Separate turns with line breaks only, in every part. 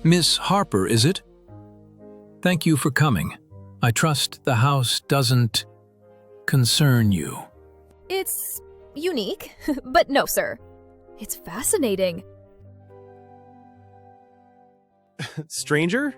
Miss Harper, is it? Thank you for coming. I trust the house doesn't concern you.
It's unique, but no, sir. It's fascinating.
Stranger?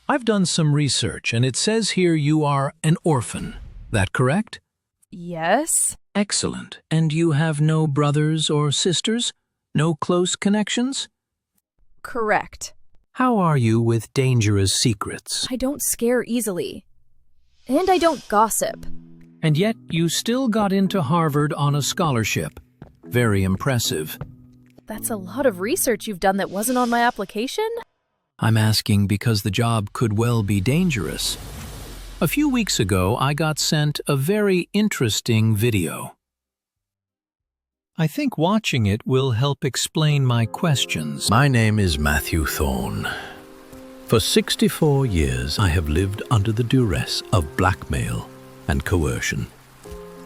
I've done some research, and it says here you are an orphan. That correct?
Yes?
Excellent. And you have no brothers or sisters? No close connections?
Correct.
How are you with dangerous secrets?
I don't scare easily. And I don't gossip.
And yet you still got into Harvard on a scholarship. Very impressive.
That's a lot of research you've done that wasn't on my application?
I'm asking because the job could well be dangerous. A few weeks ago, I got sent a very interesting video. I think watching it will help explain my questions. My name is Matthew Thorne. For 64 years, I have lived under the duress of blackmail and coercion.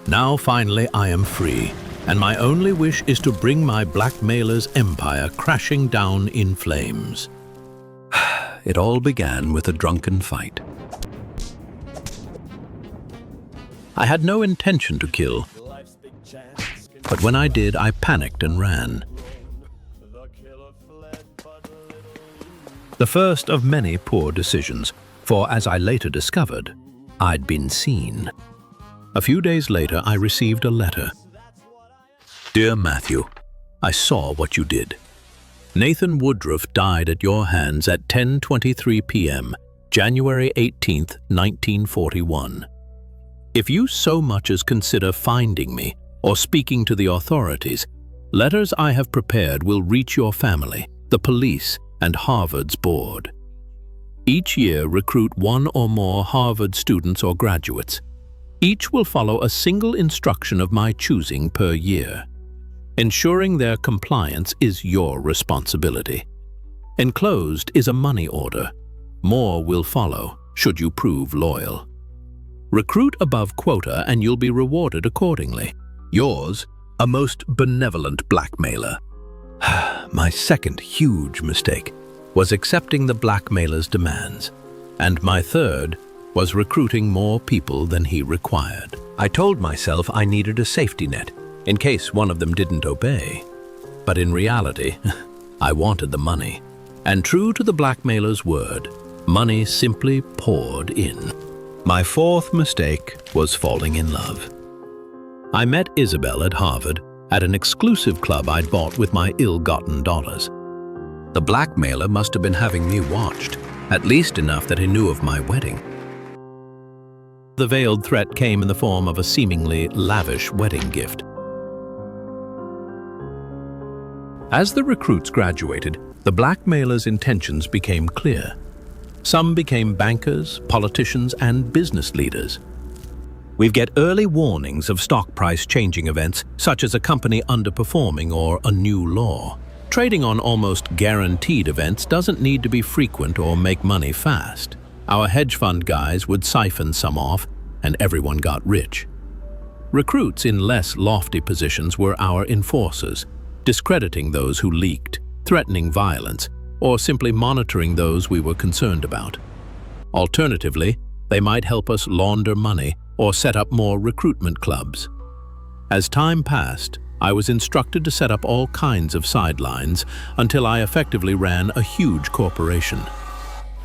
Now, finally, I am free, and my only wish is to bring my blackmailer's empire crashing down in flames. It all began with a drunken fight. I had no intention to kill, but when I did, I panicked and ran. The first of many poor decisions, for as I later discovered, I'd been seen. A few days later, I received a letter. Dear Matthew, I saw what you did. Nathan Woodruff died at your hands at 10:23 p.m., January 18, 1941. If you so much as consider finding me or speaking to the authorities, letters I have prepared will reach your family, the police, and Harvard's board. Each year recruit one or more Harvard students or graduates. Each will follow a single instruction of my choosing per year. Ensuring their compliance is your responsibility. Enclosed is a money order. More will follow, should you prove loyal. Recruit above quota and you'll be rewarded accordingly. Yours, a most benevolent blackmailer. My second huge mistake was accepting the blackmailer's demands, and my third was recruiting more people than he required. I told myself I needed a safety net, in case one of them didn't obey. But in reality, I wanted the money. And true to the blackmailer's word, money simply poured in. My fourth mistake was falling in love. I met Isabel at Harvard at an exclusive club I'd bought with my ill-gotten dollars. The blackmailer must have been having me watched, at least enough that he knew of my wedding. The veiled threat came in the form of a seemingly lavish wedding gift. As the recruits graduated, the blackmailer's intentions became clear. Some became bankers, politicians, and business leaders. We get early warnings of stock price changing events, such as a company underperforming or a new law. Trading on almost guaranteed events doesn't need to be frequent or make money fast. Our hedge fund guys would siphon some off, and everyone got rich. Recruits in less lofty positions were our enforcers, discrediting those who leaked, threatening violence, or simply monitoring those we were concerned about. Alternatively, they might help us launder money or set up more recruitment clubs. As time passed, I was instructed to set up all kinds of sidelines until I effectively ran a huge corporation.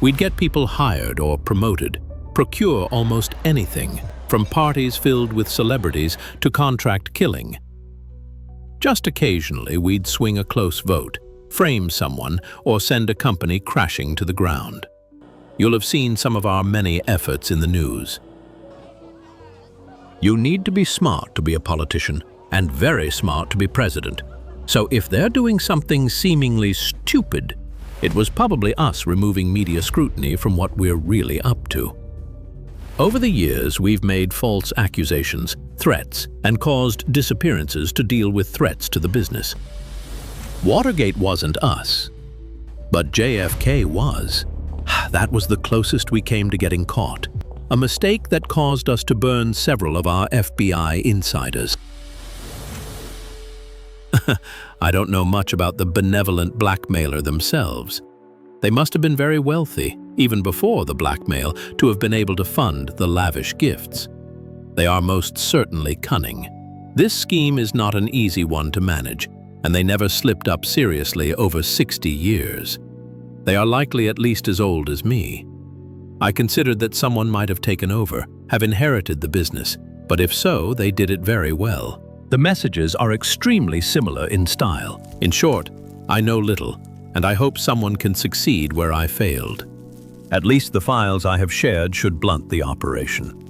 We'd get people hired or promoted, procure almost anything, from parties filled with celebrities to contract killing. Just occasionally, we'd swing a close vote, frame someone, or send a company crashing to the ground. You'll have seen some of our many efforts in the news. You need to be smart to be a politician, and very smart to be president. So if they're doing something seemingly stupid, it was probably us removing media scrutiny from what we're really up to. Over the years, we've made false accusations, threats, and caused disappearances to deal with threats to the business. Watergate wasn't us. But JFK was. That was the closest we came to getting caught. A mistake that caused us to burn several of our FBI insiders. I don't know much about the benevolent blackmailer themselves. They must have been very wealthy, even before the blackmail, to have been able to fund the lavish gifts. They are most certainly cunning. This scheme is not an easy one to manage, and they never slipped up seriously over 60 years. They are likely at least as old as me. I considered that someone might have taken over, have inherited the business, but if so, they did it very well. The messages are extremely similar in style. In short, I know little, and I hope someone can succeed where I failed. At least the files I have shared should blunt the operation.